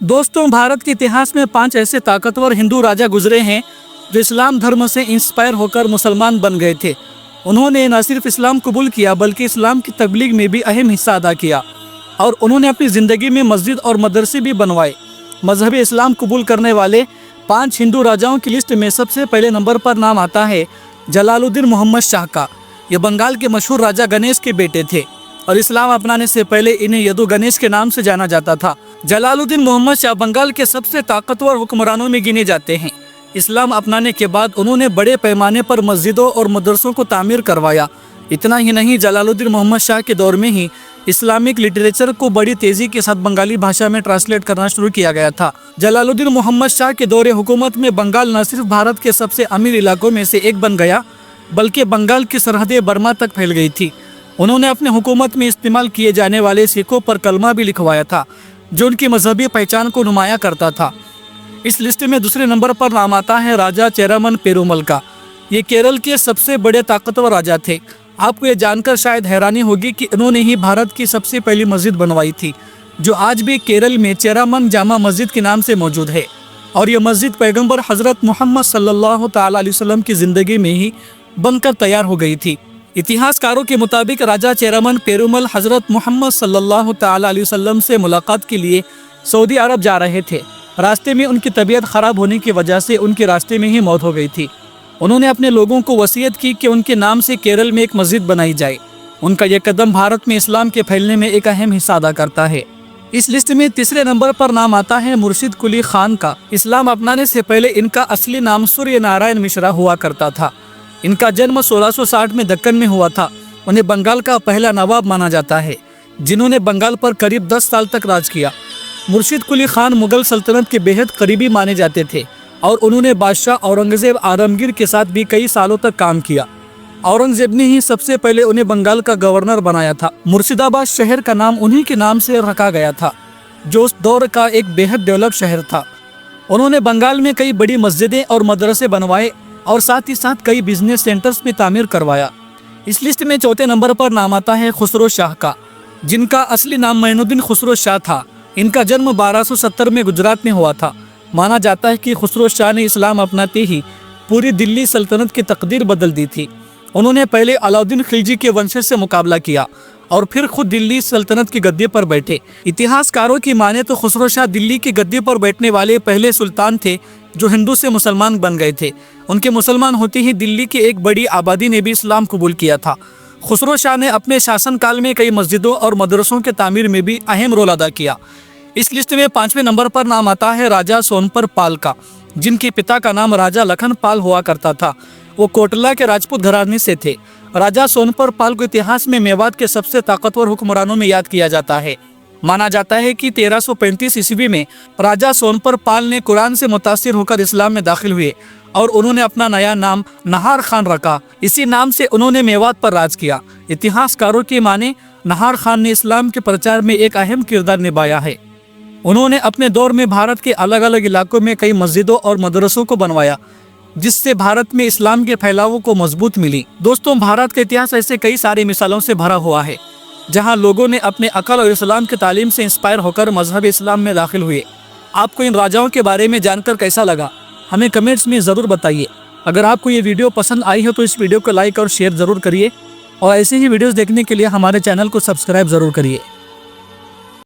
दोस्तों, भारत के इतिहास में 5 ऐसे ताकतवर हिंदू राजा गुजरे हैं जो इस्लाम धर्म से इंस्पायर होकर मुसलमान बन गए थे। उन्होंने न सिर्फ इस्लाम कबूल किया बल्कि इस्लाम की तबलीग में भी अहम हिस्सा अदा किया और उन्होंने अपनी ज़िंदगी में मस्जिद और मदरसे भी बनवाए। मजहब इस्लाम कबूल करने वाले 5 हिंदू राजाओं की लिस्ट में सबसे पहले नंबर पर नाम आता है जलालुद्दीन मोहम्मद शाह का। ये बंगाल के मशहूर राजा गणेश के बेटे थे और इस्लाम अपनाने से पहले इन्हें यदु गणेश के नाम से जाना जाता था। जलालुद्दीन मोहम्मद शाह बंगाल के सबसे ताकतवर हुक्मरानों में गिने जाते हैं। इस्लाम अपनाने के बाद उन्होंने बड़े पैमाने पर मस्जिदों और मदरसों को तामीर करवाया। इतना ही नहीं, जलालुद्दीन मोहम्मद शाह के दौर में ही इस्लामिक लिटरेचर को बड़ी तेजी के साथ बंगाली भाषा में ट्रांसलेट करना शुरू किया गया था। जलालुद्दीन मोहम्मद शाह के दौरे हुकूमत में बंगाल न सिर्फ भारत के सबसे अमीर इलाकों में से एक बन गया बल्कि बंगाल की सरहदें बर्मा तक फैल गई थी। उन्होंने अपने हुकूमत में इस्तेमाल किए जाने वाले सिक्कों पर कलमा भी लिखवाया था जो उनकी मजहबी पहचान को नुमाया करता था। इस लिस्ट में दूसरे नंबर पर नाम आता है राजा चेरामन पेरुमल का। ये केरल के सबसे बड़े ताकतवर राजा थे। आपको ये जानकर शायद हैरानी होगी कि इन्होंने ही भारत की सबसे पहली मस्जिद बनवाई थी जो आज भी केरल में चेरामन जामा मस्जिद के नाम से मौजूद है। और यह मस्जिद पैगंबर हजरत मोहम्मद सल्लल्लाहु तआला अलैहि वसल्लम की ज़िंदगी में ही बनकर तैयार हो गई थी। इतिहासकारों के मुताबिक राजा चेरामन पेरुमल हजरत मोहम्मद सल्लल्लाहु तआला अलैहि वसल्लम से मुलाकात के लिए सऊदी अरब जा रहे थे। रास्ते में उनकी तबीयत ख़राब होने की वजह से उनके रास्ते में ही मौत हो गई थी। उन्होंने अपने लोगों को वसीयत की कि उनके नाम से केरल में एक मस्जिद बनाई जाए। उनका यह कदम भारत में इस्लाम के फैलने में एक अहम हिस्सा अदा करता है। इस लिस्ट में तीसरे नंबर पर नाम आता है मुर्शिद कुली खान का। इस्लाम अपनाने से पहले इनका असली नाम सूर्य नारायण मिश्रा हुआ करता था। इनका जन्म 1660 में दक्कन में हुआ था। उन्हें बंगाल का पहला नवाब माना जाता है जिन्होंने बंगाल पर करीब 10 साल तक राज किया। मुर्शिद कुली खान मुगल सल्तनत के बेहद करीबी माने जाते थे और उन्होंने बादशाह औरंगजेब आलमगीर के साथ भी कई सालों तक काम किया। औरंगजेब ने ही सबसे पहले उन्हें बंगाल का गवर्नर बनाया था। मुर्शिदाबाद शहर का नाम उन्हीं के नाम से रखा गया था जो उस दौर का एक बेहद डेवलप शहर था। उन्होंने बंगाल में कई बड़ी मस्जिदें और मदरसे बनवाए और साथ ही साथ कई बिजनेस सेंटर्स में तामीर करवाया। इस लिस्ट में चौथे नंबर पर नाम आता है खुसरो शाह का, जिनका असली नाम मोइनुद्दीन खुसरो शाह था। इनका जन्म 1270 में गुजरात में हुआ था। माना जाता है कि खुसरो शाह ने इस्लाम अपनाते ही पूरी दिल्ली सल्तनत की तकदीर बदल दी थी। उन्होंने पहले अलाउद्दीन खिलजी के वंशज से मुकाबला किया और फिर खुद दिल्ली सल्तनत की गद्दी पर बैठे। इतिहासकारों की माने तो खुसरो शाह दिल्ली की गद्दी पर बैठने वाले पहले सुल्तान थे जो हिंदू से मुसलमान बन गए थे। उनके मुसलमान होते ही दिल्ली की एक बड़ी आबादी ने भी इस्लाम कबूल किया था। खुसरो शाह ने अपने शासनकाल में कई मस्जिदों और मदरसों के तामीर में भी अहम रोल अदा किया। इस लिस्ट में 5वें नंबर पर नाम आता है राजा सोनपर पाल का, जिनके पिता का नाम राजा लखन पाल हुआ करता था। वो कोटला के राजपूत घराने से थे। राजा सोनपर पाल को इतिहास में मेवात के सबसे ताकतवर हुक्मरानों में याद किया जाता है। माना जाता है कि 1335 ईस्वी में राजा सोनपर पाल ने कुरान से मुतासिर होकर इस्लाम में दाखिल हुए और उन्होंने अपना नया नाम नहार खान रखा। इसी नाम से उन्होंने मेवात पर राज किया। इतिहासकारों की माने नहार खान ने इस्लाम के प्रचार में एक अहम किरदार निभाया है। उन्होंने अपने दौर में भारत के अलग अलग इलाकों में कई मस्जिदों और मदरसों को बनवाया जिससे भारत में इस्लाम के फैलाव को मजबूत मिली। दोस्तों, भारत का इतिहास ऐसे कई सारी मिसालों से भरा हुआ है जहां लोगों ने अपने अकल और इस्लाम की तालीम से इंस्पायर होकर मजहब इस्लाम में दाखिल हुए। आपको इन राजाओं के बारे में जानकर कैसा लगा, हमें कमेंट्स में ज़रूर बताइए। अगर आपको ये वीडियो पसंद आई हो तो इस वीडियो को लाइक और शेयर ज़रूर करिए और ऐसे ही वीडियोस देखने के लिए हमारे चैनल को सब्सक्राइब ज़रूर करिए।